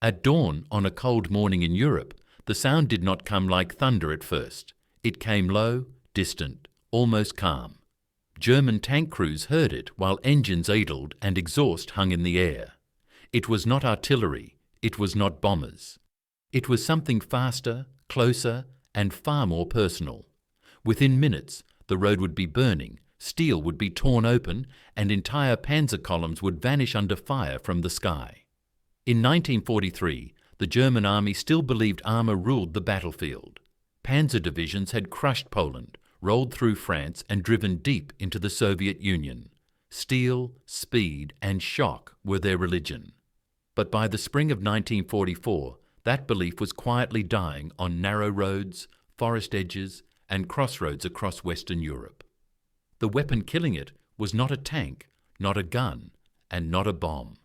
At dawn on a cold morning in Europe, the sound did not come like thunder at first. It came low, distant, almost calm. German tank crews heard it while engines idled and exhaust hung in the air. It was not artillery, it was not bombers. It was something faster, closer, and far more personal. Within minutes, the road would be burning, steel would be torn open, and entire Panzer columns would vanish under fire from the sky. In 1943, the German army still believed armour ruled the battlefield. Panzer divisions had crushed Poland, rolled through France, and driven deep into the Soviet Union. Steel, speed, and shock were their religion. But by the spring of 1944, that belief was quietly dying on narrow roads, forest edges, and crossroads across Western Europe. The weapon killing it was not a tank, not a gun, and not a bomb.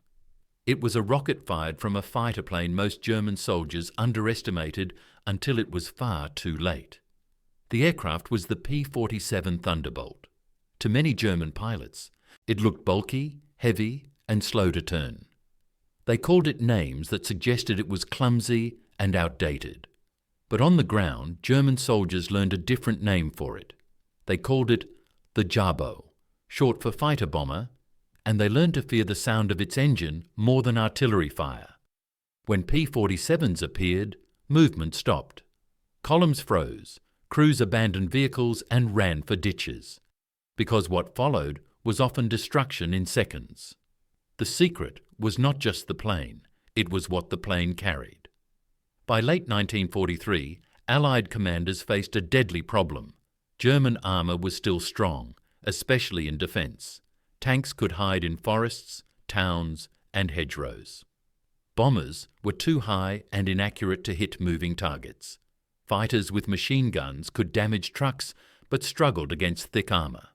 It was a rocket fired from a fighter plane most German soldiers underestimated until it was far too late. The aircraft was the P-47 Thunderbolt. To many German pilots, it looked bulky, heavy, and slow to turn. They called it names that suggested it was clumsy and outdated. But on the ground, German soldiers learned a different name for it. They called it the Jabo, short for fighter bomber, and they learned to fear the sound of its engine more than artillery fire. When P-47s appeared, movement stopped. Columns froze, crews abandoned vehicles and ran for ditches, because what followed was often destruction in seconds. The secret was not just the plane, it was what the plane carried. By late 1943, Allied commanders faced a deadly problem. German armour was still strong, especially in defence. Tanks could hide in forests, towns, and hedgerows. Bombers were too high and inaccurate to hit moving targets. Fighters with machine guns could damage trucks but struggled against thick armour.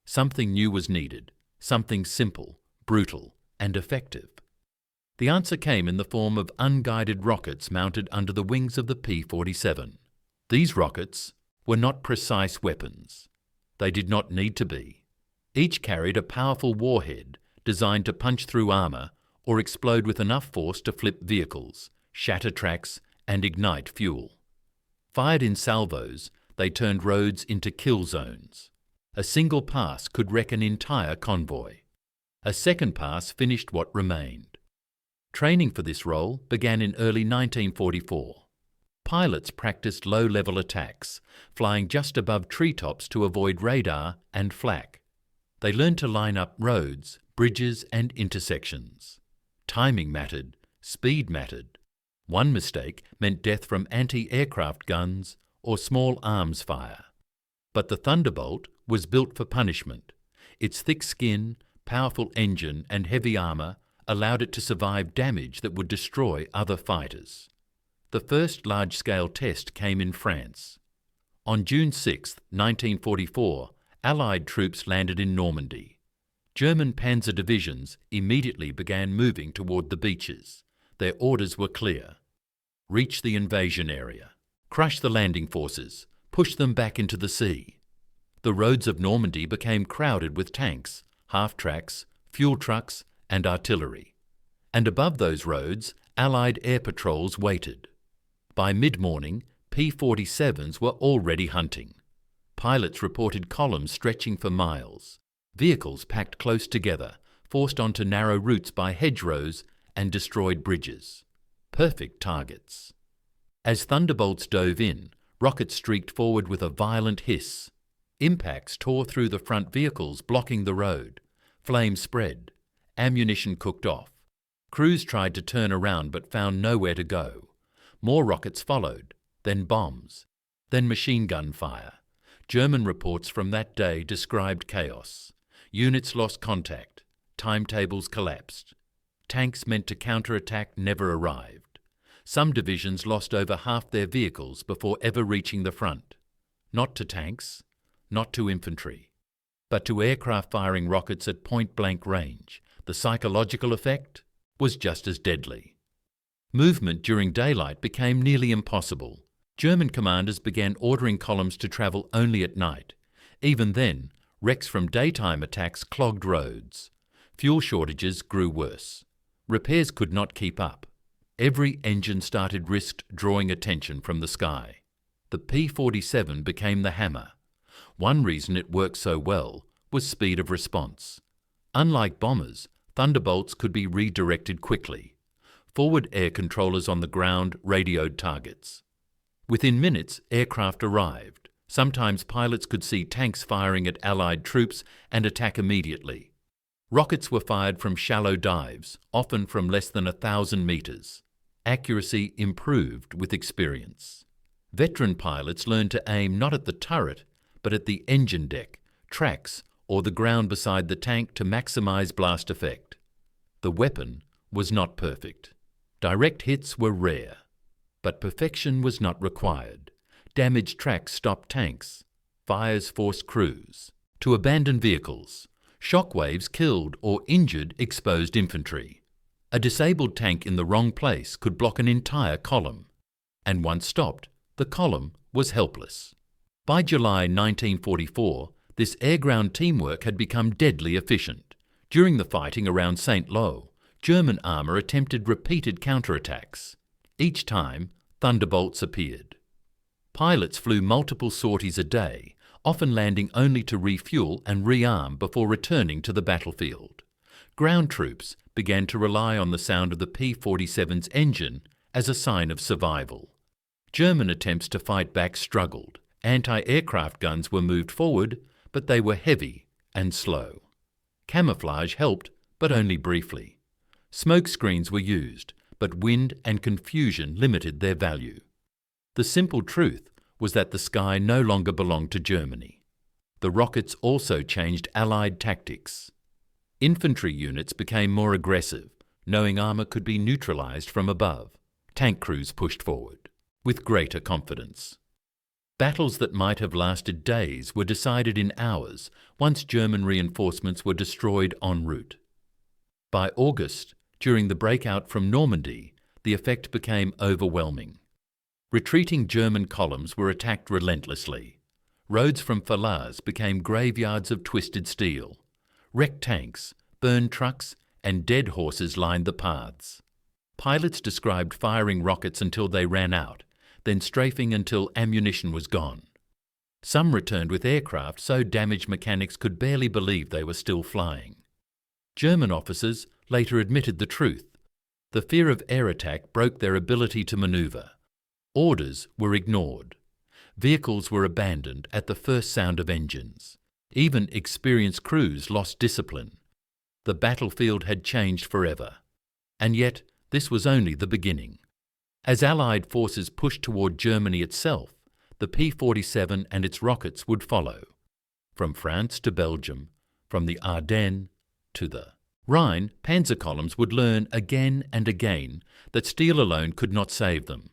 Something new was needed, something simple, brutal, and effective. The answer came in the form of unguided rockets mounted under the wings of the P-47. These rockets were not precise weapons. They did not need to be. Each carried a powerful warhead designed to punch through armour or explode with enough force to flip vehicles, shatter tracks, and ignite fuel. Fired in salvos, they turned roads into kill zones. A single pass could wreck an entire convoy. A second pass finished what remained. Training for this role began in early 1944. Pilots practiced low-level attacks, flying just above treetops to avoid radar and flak. They learned to line up roads, bridges, and intersections. Timing mattered, speed mattered. One mistake meant death from anti-aircraft guns or small arms fire. But the Thunderbolt was built for punishment. Its thick skin, powerful engine, and heavy armour allowed it to survive damage that would destroy other fighters. The first large-scale test came in France. On June 6, 1944, Allied troops landed in Normandy. German Panzer divisions immediately began moving toward the beaches. Their orders were clear. Reach the invasion area. Crush the landing forces. Push them back into the sea. The roads of Normandy became crowded with tanks, half-tracks, fuel trucks, and artillery. And above those roads, Allied air patrols waited. By mid-morning, P-47s were already hunting. Pilots reported columns stretching for miles. Vehicles packed close together, forced onto narrow routes by hedgerows and destroyed bridges. Perfect targets. As Thunderbolts dove in, rockets streaked forward with a violent hiss. Impacts tore through the front vehicles, blocking the road. Flames spread. Ammunition cooked off. Crews tried to turn around but found nowhere to go. More rockets followed, then bombs, then machine gun fire. German reports from that day described chaos. Units lost contact. Timetables collapsed. Tanks meant to counterattack never arrived. Some divisions lost over half their vehicles before ever reaching the front. Not to tanks, not to infantry, but to aircraft firing rockets at point-blank range. The psychological effect was just as deadly. Movement during daylight became nearly impossible. German commanders began ordering columns to travel only at night. Even then, wrecks from daytime attacks clogged roads. Fuel shortages grew worse. Repairs could not keep up. Every engine started risked drawing attention from the sky. The P-47 became the hammer. One reason it worked so well was speed of response. Unlike bombers, Thunderbolts could be redirected quickly. Forward air controllers on the ground radioed targets. Within minutes, aircraft arrived. Sometimes pilots could see tanks firing at Allied troops and attack immediately. Rockets were fired from shallow dives, often from less than 1,000 meters. Accuracy improved with experience. Veteran pilots learned to aim not at the turret, but at the engine deck, tracks, or the ground beside the tank to maximize blast effect. The weapon was not perfect. Direct hits were rare. But perfection was not required. Damaged tracks stopped tanks. Fires forced crews to abandon vehicles. Shock waves killed or injured exposed infantry. A disabled tank in the wrong place could block an entire column. And once stopped, the column was helpless. By July 1944, this air-ground teamwork had become deadly efficient. During the fighting around St. Lo, German armour attempted repeated counterattacks. Each time, Thunderbolts appeared. Pilots flew multiple sorties a day, often landing only to refuel and rearm before returning to the battlefield. Ground troops began to rely on the sound of the P-47's engine as a sign of survival. German attempts to fight back struggled. Anti-aircraft guns were moved forward, but they were heavy and slow. Camouflage helped, but only briefly. Smoke screens were used, but wind and confusion limited their value. The simple truth was that the sky no longer belonged to Germany. The rockets also changed Allied tactics. Infantry units became more aggressive, knowing armour could be neutralised from above. Tank crews pushed forward, with greater confidence. Battles that might have lasted days were decided in hours once German reinforcements were destroyed en route. By August, during the breakout from Normandy, the effect became overwhelming. Retreating German columns were attacked relentlessly. Roads from Falaise became graveyards of twisted steel. Wrecked tanks, burned trucks, and dead horses lined the paths. Pilots described firing rockets until they ran out, then strafing until ammunition was gone. Some returned with aircraft so damaged mechanics could barely believe they were still flying. German officers later admitted the truth. The fear of air attack broke their ability to maneuver. Orders were ignored. Vehicles were abandoned at the first sound of engines. Even experienced crews lost discipline. The battlefield had changed forever. And yet, this was only the beginning. As Allied forces pushed toward Germany itself, the P-47 and its rockets would follow. From France to Belgium, from the Ardennes to the Rhine, Panzer columns would learn again and again that steel alone could not save them.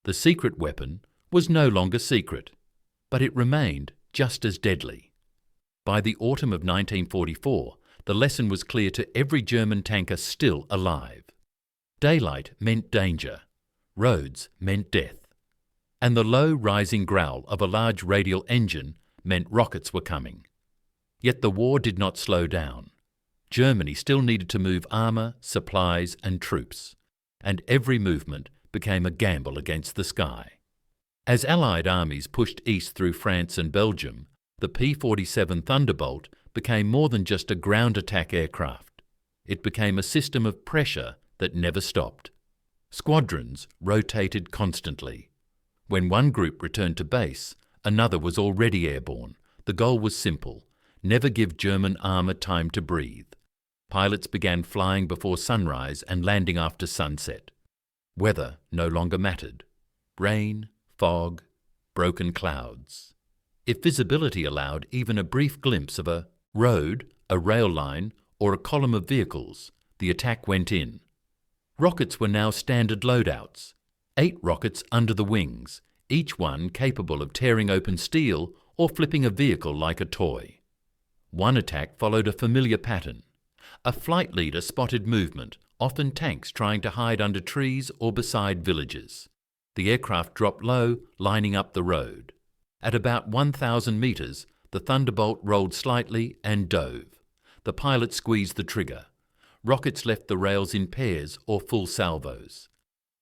The secret weapon was no longer secret, but it remained just as deadly. By the autumn of 1944, the lesson was clear to every German tanker still alive. Daylight meant danger. Roads meant death. And the low rising growl of a large radial engine meant rockets were coming. Yet the war did not slow down. Germany still needed to move armour, supplies and troops, and every movement became a gamble against the sky. As Allied armies pushed east through France and Belgium, the P-47 Thunderbolt became more than just a ground attack aircraft. It became a system of pressure that never stopped. Squadrons rotated constantly. When one group returned to base, another was already airborne. The goal was simple: never give German armour time to breathe. Pilots began flying before sunrise and landing after sunset. Weather no longer mattered. Rain, fog, broken clouds. If visibility allowed even a brief glimpse of a road, a rail line, or a column of vehicles, the attack went in. Rockets were now standard loadouts. 8 rockets under the wings, each one capable of tearing open steel or flipping a vehicle like a toy. One attack followed a familiar pattern. A flight leader spotted movement, often tanks trying to hide under trees or beside villages. The aircraft dropped low, lining up the road. At about 1,000 meters, the Thunderbolt rolled slightly and dove. The pilot squeezed the trigger. Rockets left the rails in pairs or full salvos.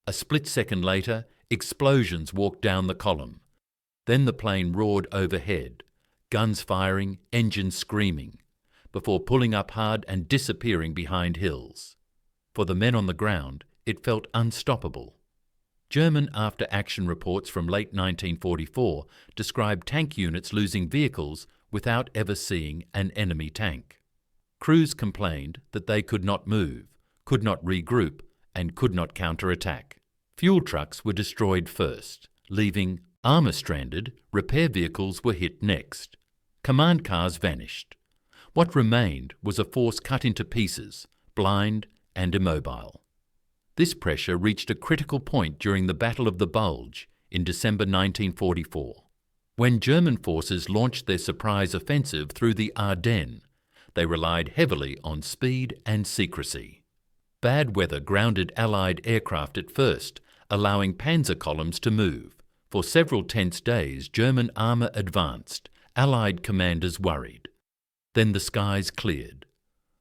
A split second later, explosions walked down the column. Then the plane roared overhead, guns firing, engines screaming, before pulling up hard and disappearing behind hills. For the men on the ground, it felt unstoppable. German after-action reports from late 1944 described tank units losing vehicles without ever seeing an enemy tank. Crews complained that they could not move, could not regroup, and could not counterattack. Fuel trucks were destroyed first, leaving armour stranded. Repair vehicles were hit next. Command cars vanished. What remained was a force cut into pieces, blind and immobile. This pressure reached a critical point during the Battle of the Bulge in December 1944. When German forces launched their surprise offensive through the Ardennes, they relied heavily on speed and secrecy. Bad weather grounded Allied aircraft at first, allowing Panzer columns to move. For several tense days, German armour advanced, Allied commanders worried. Then the skies cleared.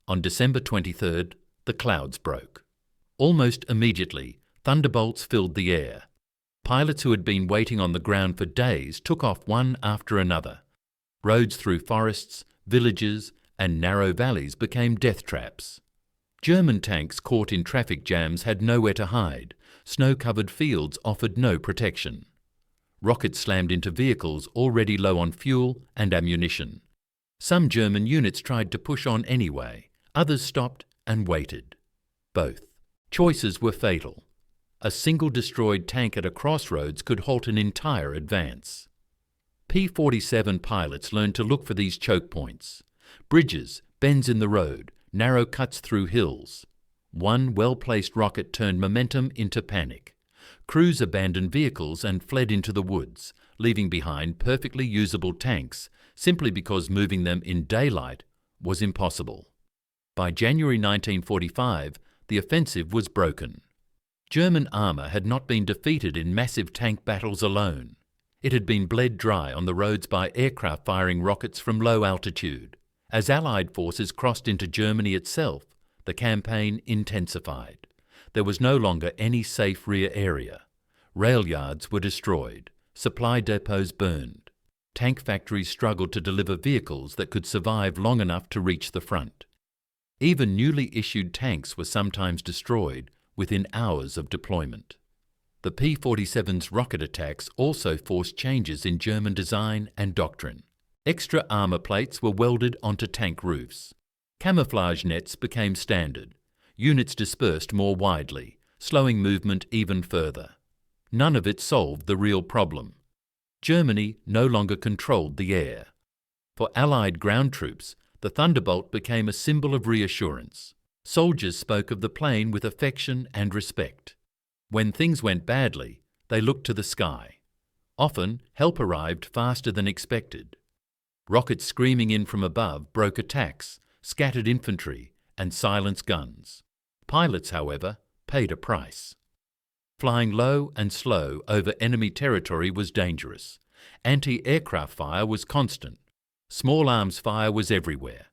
On December 23rd, the clouds broke. Almost immediately, Thunderbolts filled the air. Pilots who had been waiting on the ground for days took off one after another. Roads through forests, villages, and narrow valleys became death traps. German tanks caught in traffic jams had nowhere to hide. Snow-covered fields offered no protection. Rockets slammed into vehicles already low on fuel and ammunition. Some German units tried to push on anyway. Others stopped and waited. Both choices were fatal. A single destroyed tank at a crossroads could halt an entire advance. P-47 pilots learned to look for these choke points. Bridges, bends in the road, narrow cuts through hills. One well-placed rocket turned momentum into panic. Crews abandoned vehicles and fled into the woods, leaving behind perfectly usable tanks simply because moving them in daylight was impossible. By January 1945, the offensive was broken. German armour had not been defeated in massive tank battles alone. It had been bled dry on the roads by aircraft firing rockets from low altitude. As Allied forces crossed into Germany itself, the campaign intensified. There was no longer any safe rear area. Rail yards were destroyed, supply depots burned. Tank factories struggled to deliver vehicles that could survive long enough to reach the front. Even newly issued tanks were sometimes destroyed within hours of deployment. The P-47's rocket attacks also forced changes in German design and doctrine. Extra armour plates were welded onto tank roofs. Camouflage nets became standard. Units dispersed more widely, slowing movement even further. None of it solved the real problem. Germany no longer controlled the air. For Allied ground troops, the Thunderbolt became a symbol of reassurance. Soldiers spoke of the plane with affection and respect. When things went badly, they looked to the sky. Often, help arrived faster than expected. Rockets screaming in from above broke attacks, scattered infantry, and silenced guns. Pilots, however, paid a price. Flying low and slow over enemy territory was dangerous. Anti-aircraft fire was constant. Small arms fire was everywhere.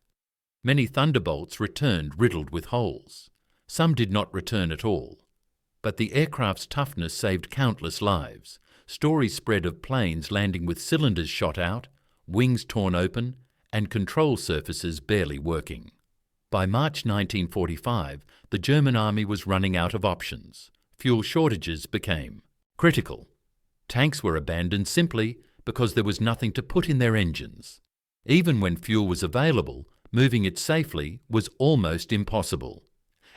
Many Thunderbolts returned riddled with holes. Some did not return at all. But the aircraft's toughness saved countless lives. Stories spread of planes landing with cylinders shot out, wings torn open, and control surfaces barely working. By March 1945, the German army was running out of options. Fuel shortages became critical. Tanks were abandoned simply because there was nothing to put in their engines. Even when fuel was available, moving it safely was almost impossible.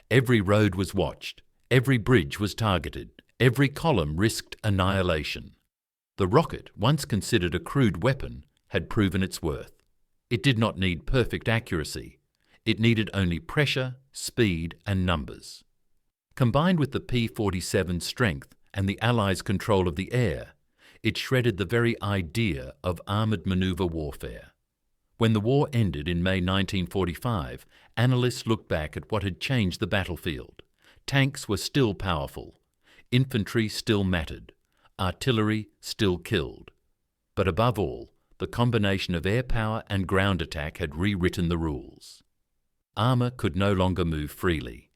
Every road was watched, every bridge was targeted, every column risked annihilation. The rocket, once considered a crude weapon, had proven its worth. It did not need perfect accuracy. It needed only pressure, speed, and numbers. Combined with the P-47's strength and the Allies' control of the air, it shredded the very idea of armoured manoeuvre warfare. When the war ended in May 1945, analysts looked back at what had changed the battlefield. Tanks were still powerful. Infantry still mattered. Artillery still killed. But above all, the combination of air power and ground attack had rewritten the rules. Armour could no longer move freely.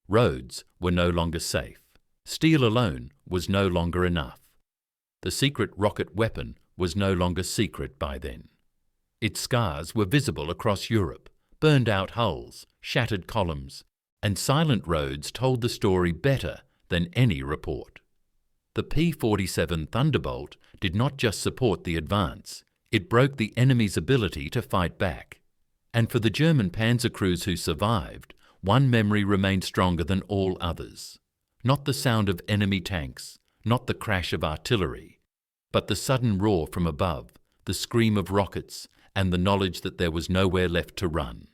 Roads were no longer safe. Steel alone was no longer enough. The secret rocket weapon was no longer secret by then. Its scars were visible across Europe, burned-out hulls, shattered columns, and silent roads told the story better than any report. The P-47 Thunderbolt did not just support the advance, it broke the enemy's ability to fight back. And for the German Panzer crews who survived, one memory remained stronger than all others. Not the sound of enemy tanks, not the crash of artillery, but the sudden roar from above, the scream of rockets, and the knowledge that there was nowhere left to run.